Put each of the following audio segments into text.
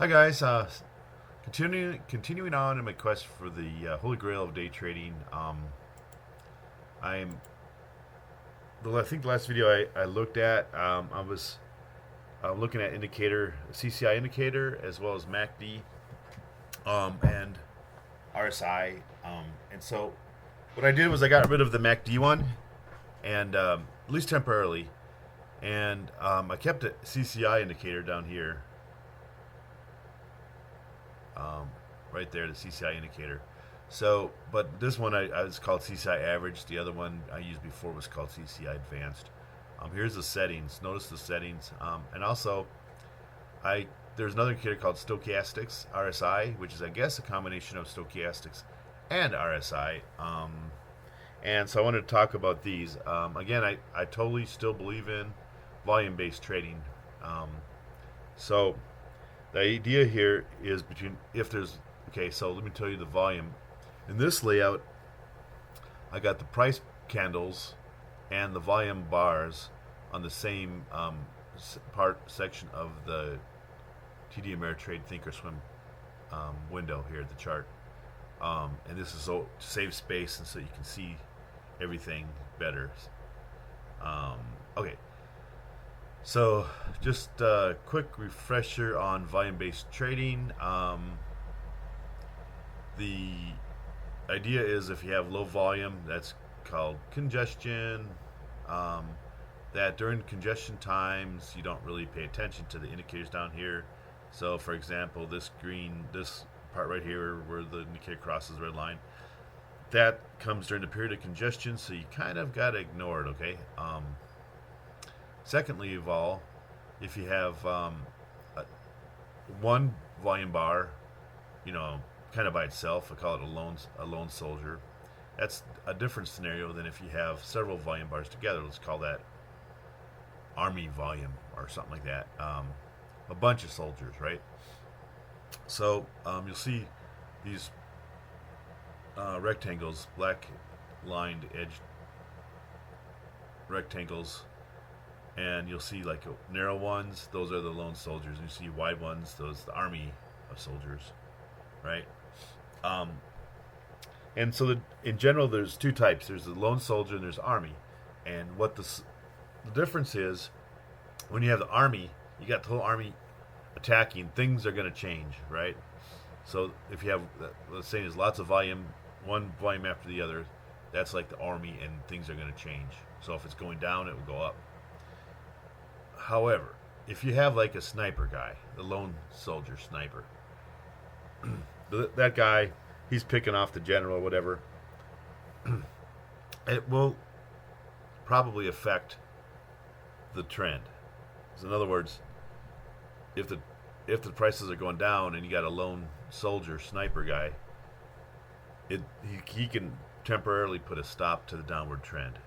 Hi guys, continuing on in my quest for the holy grail of day trading. I'm I think the last video I looked at, I was looking at indicator CCI indicator as well as MACD and RSI, and so what I did was I got rid of the MACD one, and at least temporarily, and I kept a CCI indicator down here. Right there, the CCI indicator. So, but this one I was called CCI average. The other one I used before was called CCI advanced. Here's the settings. Notice the settings, and also there's another indicator called StochRSI RSI, which is I guess a combination of stochastics and RSI. And so I wanted to talk about these. Again, I totally still believe in volume-based trading. So the idea here is so let me tell you the volume. In this layout, I got the price candles and the volume bars on the same section of the TD Ameritrade Thinkorswim window here, the chart. And this is so to save space and so you can see everything better. Okay. So, just a quick refresher on volume-based trading. The idea is if you have low volume, that's called congestion. That during congestion times, you don't really pay attention to the indicators down here. So, for example, this part right here where the indicator crosses the red line, that comes during the period of congestion, so you kind of got to ignore it, okay? Secondly of all, if you have one volume bar, kind of by itself, I call it a lone soldier. That's a different scenario than if you have several volume bars together. Let's call that army volume or something like that. A bunch of soldiers, right? So you'll see these rectangles, black lined edge rectangles. And you'll see like narrow ones, those are the lone soldiers. And you see wide ones, those the army of soldiers, right? And so in general, there's two types. There's the lone soldier and there's army. And what the difference is, when you have the army, you got the whole army attacking. Things are going to change, right? So if you have, let's say, there's lots of volume, one volume after the other, that's like the army, and things are going to change. So if it's going down, it will go up. However, if you have like a sniper guy, the lone soldier sniper, that guy, he's picking off the general or whatever, it will probably affect the trend. So in other words, if the prices are going down and you got a lone soldier sniper guy, he can temporarily put a stop to the downward trend.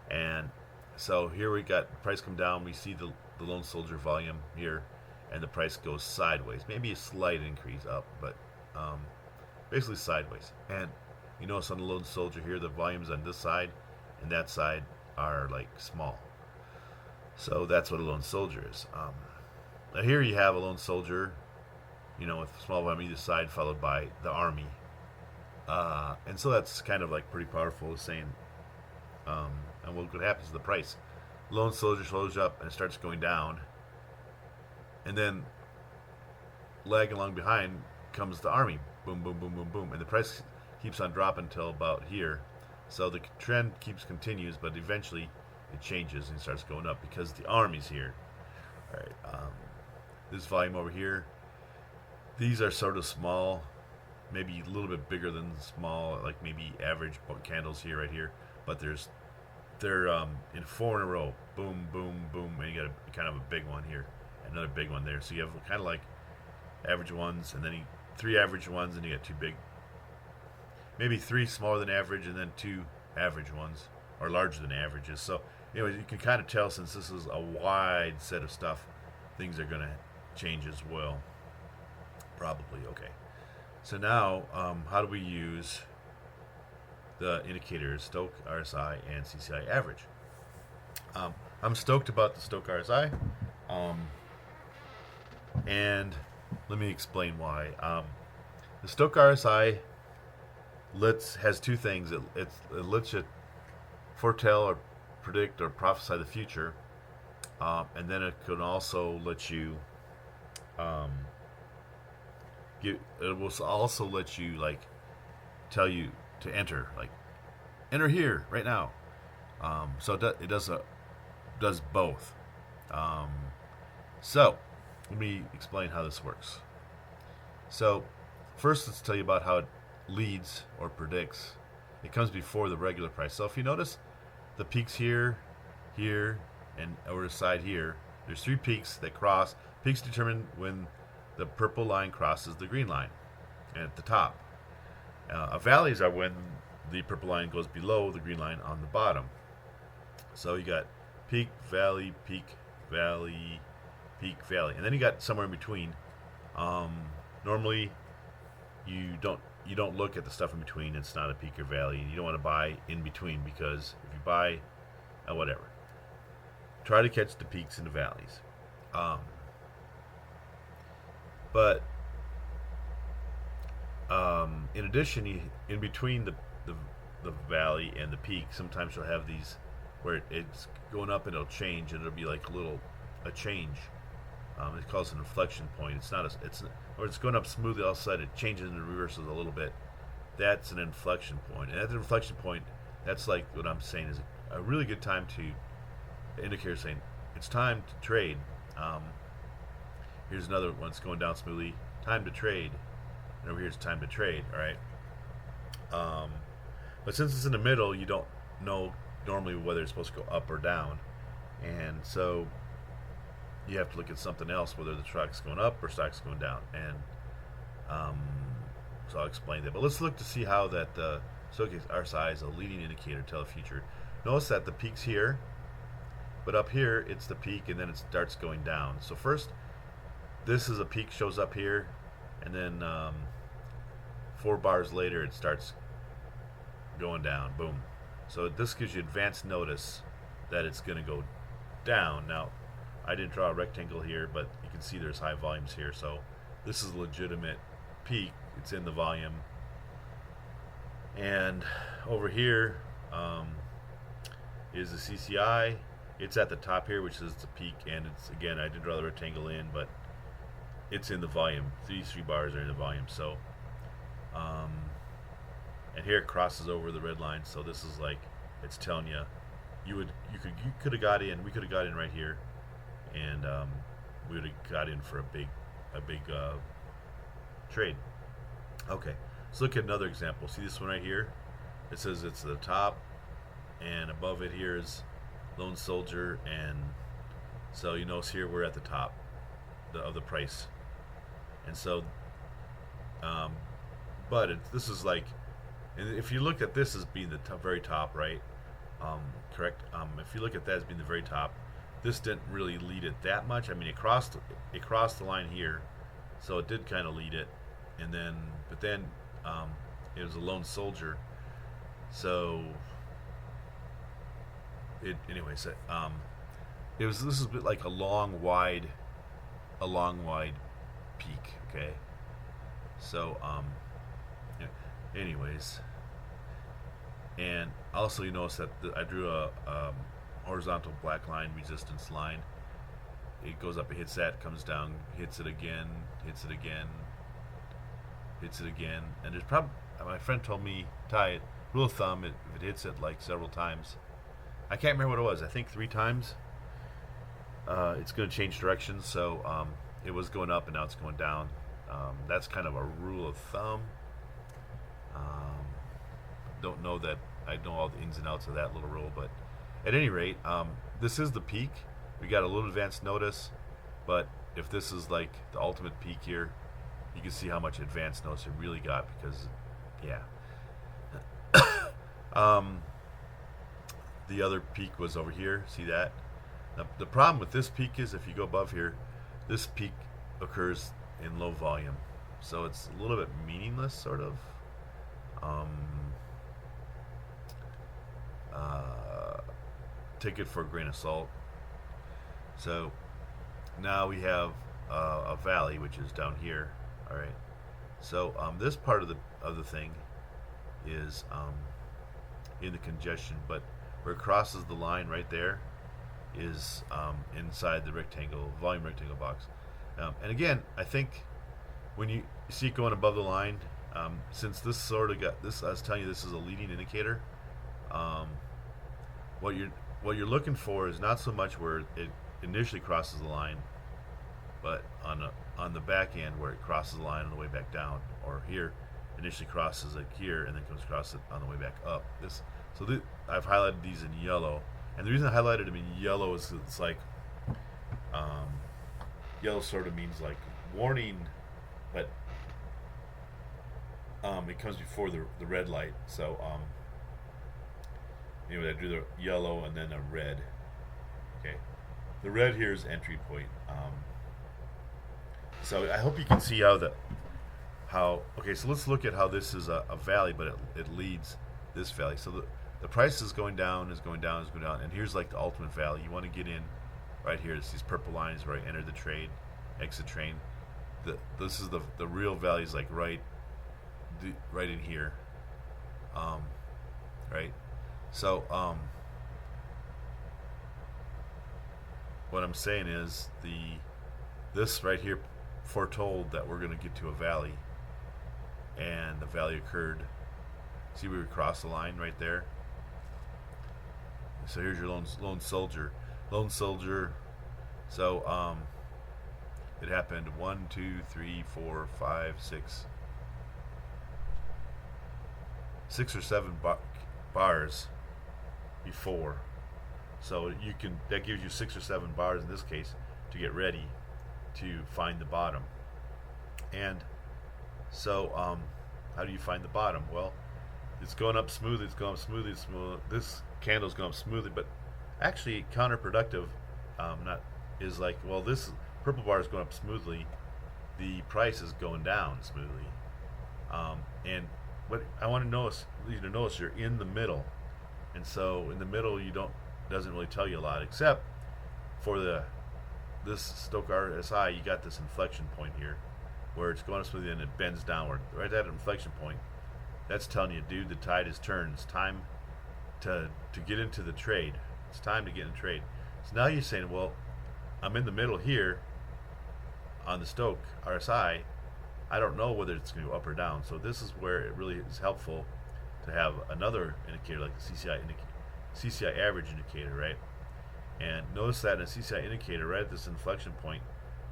And so here we got price come down. We see the lone soldier volume here, and the price goes sideways. Maybe a slight increase up, but basically sideways. And you notice on the lone soldier here, the volumes on this side and that side are like small. So that's what a lone soldier is. Now here you have a lone soldier, with small volume on either side, followed by the army. And so that's kind of like pretty powerful, saying. And what happens to the price? Lone soldier slows up and it starts going down, and then lagging along behind comes the army. Boom, boom, boom, boom, boom, and the price keeps on dropping until about here. So the trend continues, but eventually it changes and starts going up because the army's here. All right, this volume over here, these are sort of small, maybe a little bit bigger than small, like maybe average candles here, right here, but they're in four in a row. Boom, boom, boom, and you got a kind of a big one here, another big one there. So you have kind of like average ones, and then three average ones, and you got two big, maybe three smaller than average, and then two average ones, or larger than averages. So anyway, you can kind of tell, since this is a wide set of stuff, things are going to change as well. Probably. Okay. So now, how do we use the indicators StochRSI and CCI average? I'm stoked about the StochRSI, and Let me explain why. The StochRSI has two things. It lets you foretell or predict or prophesy the future, and then it can also let you it will also let you like tell you to enter here right now. So it does both. So let me explain how this works. So first, let's tell you about how it leads or predicts. It comes before the regular price. So if you notice the peaks here, and over the side here, there's three peaks that cross. Peaks determine when the purple line crosses the green line at the top. Valleys are when the purple line goes below the green line on the bottom. So you got peak, valley, peak, valley, peak, valley, and then you got somewhere in between. Normally, you don't look at the stuff in between. It's not a peak or valley. You don't want to buy in between, because if you buy, whatever, try to catch the peaks and the valleys. But in addition, in between the valley and the peak, sometimes you'll have these where it's going up and it'll change, and it'll be like a change. It calls an inflection point. It's going up smoothly all of a sudden. It changes and reverses a little bit. That's an inflection point. And at the inflection point, that's like what I'm saying is a really good time to indicator saying it's time to trade. Here's another one that's going down smoothly. Time to trade. And over here it's time to trade. All right. But since it's in the middle, you don't know normally whether it's supposed to go up or down, and so you have to look at something else, whether the stock's going up or stock's going down. And so I'll explain that. But let's look to see how that StochRSI is a leading indicator to tell the future. Notice that the peak's here, but up here it's the peak, and then it starts going down. So first, this is a peak, shows up here, and then 4 bars later it starts going down. Boom. So this gives you advance notice that it's going to go down. Now, I didn't draw a rectangle here, but you can see there's high volumes here. So this is a legitimate peak. It's in the volume. And over here is the CCI. It's at the top here, which is the peak. And it's, again, I didn't draw the rectangle in, but it's in the volume. These 3 bars are in the volume. So, and here it crosses over the red line. So this is like, it's telling you, you could have got in. We could have got in right here, and we would have got in for a big trade. Okay, let's look at another example. See this one right here? It says it's the top, and above it here is Lone Soldier, and so you notice here we're at the top of the price, and so but this is like, and if you look at this as being the very top, right? Correct. If you look at that as being the very top, this didn't really lead it that much. I mean, it crossed the line here, so it did kind of lead it, and then it was a Lone Soldier. So this is a bit like a long wide peak. Okay, so anyways, and also you notice that I drew a horizontal black line resistance line. It goes up, it hits that, comes down, hits it again, hits it again, hits it again, and there's probably, my friend told me, tie it, rule of thumb, if it hits it like several times, I can't remember what it was, I think 3 times, it's going to change directions. So it was going up and now it's going down. That's kind of a rule of thumb. Don't know that I know all the ins and outs of that little rule, but at any rate, this is the peak. We got a little advance notice, but if this is like the ultimate peak here, you can see how much advance notice it really got, because yeah. The other peak was over here. See that? Now, the problem with this peak is if you go above here, this peak occurs in low volume, so it's a little bit meaningless, sort of. Take it for a grain of salt. So now we have a valley, which is down here. All right. So this part of the thing is in the congestion, but where it crosses the line right there is inside the volume rectangle box. And again, I think when you see it going above the line, since this sort of got this, I was telling you this is a leading indicator. What you're looking for is not so much where it initially crosses the line, but on the back end where it crosses the line on the way back down, or here initially crosses it here and then comes across it on the way back up. I've highlighted these in yellow, and the reason I highlighted them in yellow is it's like yellow sort of means like warning, but it comes before the red light. So anyway, I do the yellow and then a red. Okay, the red here is entry point. So I hope you can see okay, so let's look at how this is a valley, but it leads this valley. So the price is going down, and here's like the ultimate valley. You want to get in right here. It's these purple lines where I enter the trade, exit train. This is the real valley is like right in here. Right. So what I'm saying is this right here foretold that we're going to get to a valley, and the valley occurred. See where we crossed the line right there. So here's your lone soldier. So it happened 1, 2, 3, 4, 5, 6 or 7 bars before. So that gives you 6 or 7 bars in this case to get ready to find the bottom. And so how do you find the bottom? Well, it's going up smoothly, this candle's going up smoothly, but actually counterproductive. Is like, well, this purple bar is going up smoothly, the price is going down smoothly. And what I want to notice you're in the middle, and so in the middle doesn't really tell you a lot, except for this StochRSI. You got this inflection point here where it's going up smoothly and it bends downward. Right at that inflection point, that's telling you, dude, the tide has turned. It's time to get into the trade. It's time to get in trade. So now you're saying, well, I'm in the middle here on the StochRSI. I don't know whether it's going to go up or down. So this is where it really is helpful to have another indicator like the CCI average indicator, right? And notice that in a CCI indicator, right at this inflection point,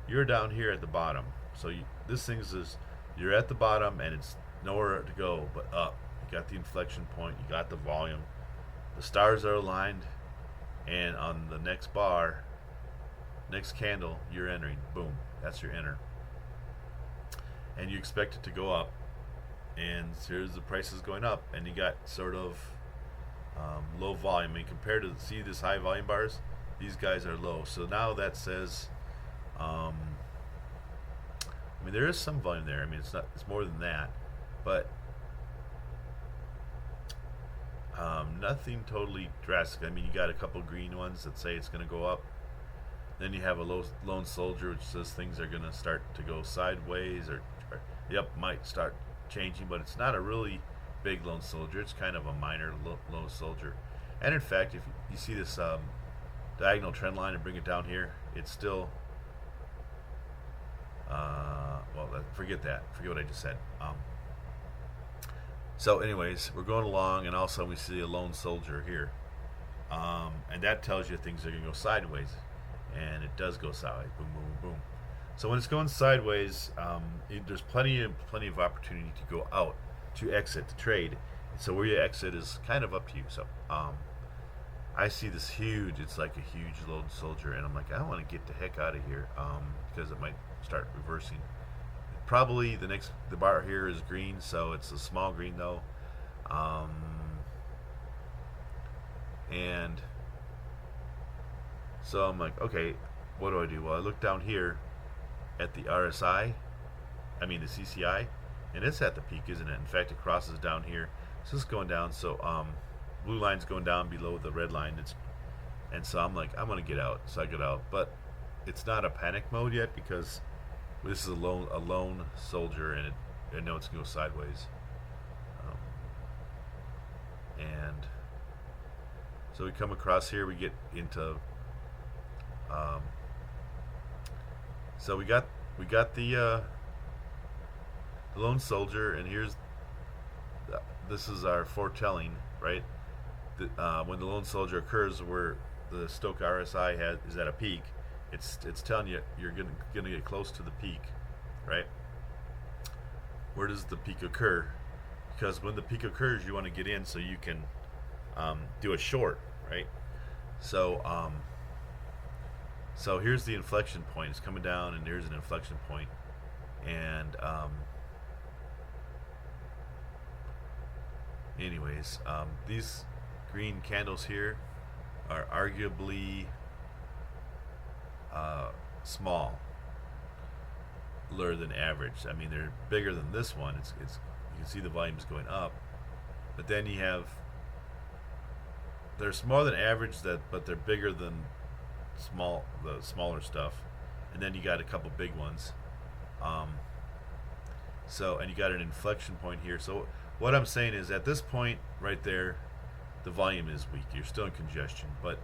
you're down here at the bottom. So this thing is you're at the bottom and it's nowhere to go but up. You got the inflection point, you got the volume, the stars are aligned, and on the next bar, next candle, you're entering. Boom, that's your enter. And you expect it to go up, and here's the prices going up, and you got sort of low volume. I mean, compared to see this high volume bars, these guys are low. So now that says, I mean, there is some volume there. I mean, it's more than that, but nothing totally drastic. I mean, you got a couple green ones that say it's going to go up. Then you have a lone soldier which says things are going to start to go sideways, or might start changing, but it's not a really big lone soldier. It's kind of a minor lone soldier. And in fact, if you see this diagonal trend line and bring it down here, it's still forget what I just said. So anyways, we're going along, and all of a sudden we see a lone soldier here, and that tells you things are going to go sideways, and it does go sideways. Boom, boom, boom. So when it's going sideways, there's plenty of opportunity to go out, to exit, to trade. So where you exit is kind of up to you. So I see this it's like a huge lone soldier, and I'm like, I want to get the heck out of here, because it might start reversing. Probably the bar here is green, so it's a small green though, and so I'm like, okay, what do I do? Well, I look down here at the RSI, the CCI, and it's at the peak, isn't it? In fact, it crosses down here, so it's going down. So blue line's going down below the red line. And so I'm like, I'm gonna get out. So I get out, but it's not a panic mode yet because this is a lone soldier, and I know it's going to go sideways. And so we come across here, we get into so we got the lone soldier, and this is our foretelling, right? When the lone soldier occurs, where the StochRSI is at a peak, it's telling you you're gonna get close to the peak, right? Where does the peak occur? Because when the peak occurs, you want to get in so you can do a short, right? So so here's the inflection point. It's coming down, and there's an inflection point, and anyways, these green candles here are arguably smaller than average. I mean, they're bigger than this one. It's you can see the volume's going up, but then you have, they're smaller than average, but they're bigger than the smaller stuff, and then you got a couple big ones. So, and you got an inflection point here. So what I'm saying is, at this point right there, the volume is weak. You're still in congestion, but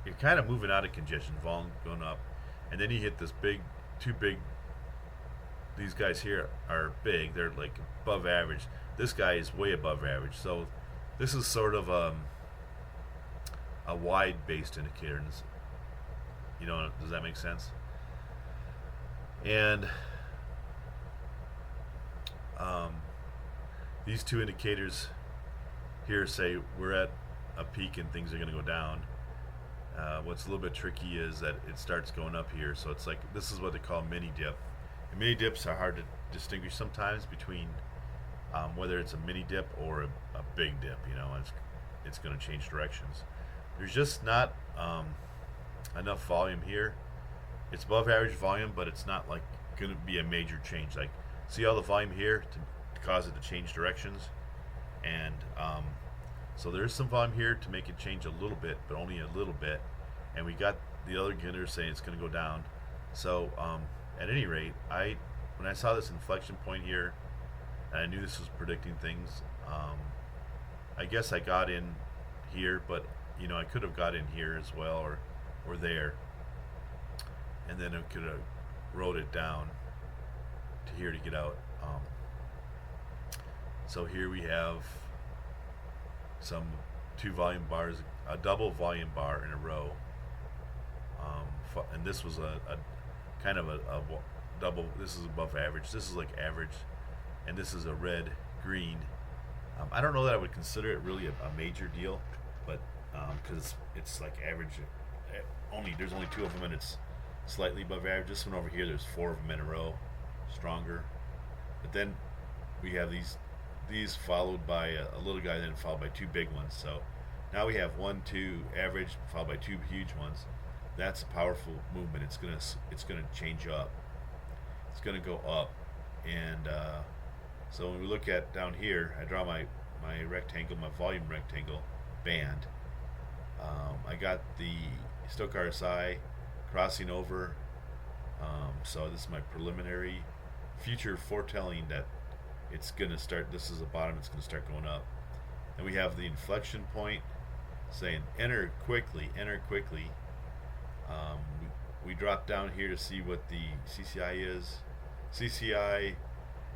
you're kind of moving out of congestion, volume going up, and then you hit this two big. These guys here are big. They're like above average. This guy is way above average. So this is sort of a wide-based indicator. You know, does that make sense? And these two indicators here say we're at a peak and things are going to go down. What's a little bit tricky is that it starts going up here, so it's like, this is what they call mini dip. And mini dips are hard to distinguish sometimes between whether it's a mini dip or a big dip. You know, it's going to change directions. There's just not enough volume here. It's above average volume, but it's not like going to be a major change. Like, see all the volume here to cause it to change directions, and so there's some volume here to make it change a little bit, but only a little bit. And we got the other indicator saying it's going to go down. So at any rate, when I saw this inflection point here, and I knew this was predicting things, I guess I got in here, but you know, I could have got in here as well, or there, and then I could have rode it down to here to get out. So here we have two volume bars, a double volume bar in a row, and this was a kind of a double. This is above average. This is like average, and this is a red green. I don't know that I would consider it really a major deal, but because it's like average. There's only two of them, and it's slightly above average. This one over here, there's four of them in a row, stronger. But then we have these followed by a little guy, then followed by two big ones. So now we have 1, 2 average followed by two huge ones. That's a powerful movement. It's gonna change up. It's gonna go up, and so when we look at down here, I draw my rectangle, my volume rectangle band. I got the StochRSI crossing over. So this is my preliminary future foretelling that it's going to start. This is the bottom. It's going to start going up. And we have the inflection point saying enter quickly, enter quickly. We drop down here to see what the CCI is. CCI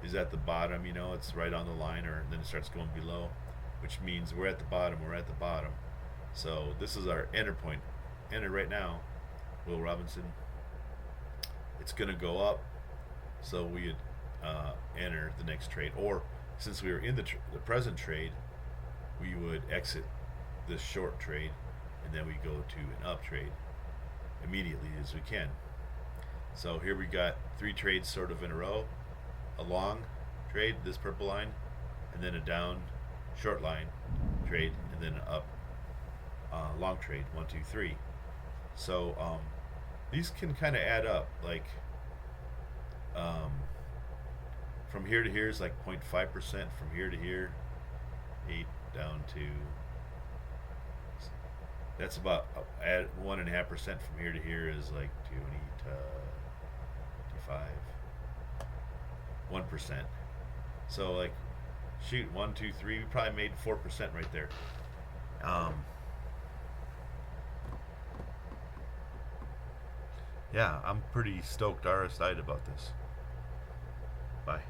is at the bottom. You know, it's right on the line, or then it starts going below, which means we're at the bottom. We're at the bottom. So this is our enter point. Enter right now, Will Robinson. It's going to go up, so we would enter the next trade. Or since we were in the present trade, we would exit this short trade, and then we go to an up trade immediately as we can. So here we got 3 trades sort of in a row: a long trade, this purple line, and then a down short line trade, and then an up long trade, 1, 2, 3. So these can kind of add up. Like from here to here is like 0.5%. From here to here, 8 down to That's about at 1.5% from here to here is like 20 to 25, 1%. So like, shoot, 1, 2, 3. We probably made 4% right there. Um, yeah, I'm pretty stoked RSI'd about this. Bye.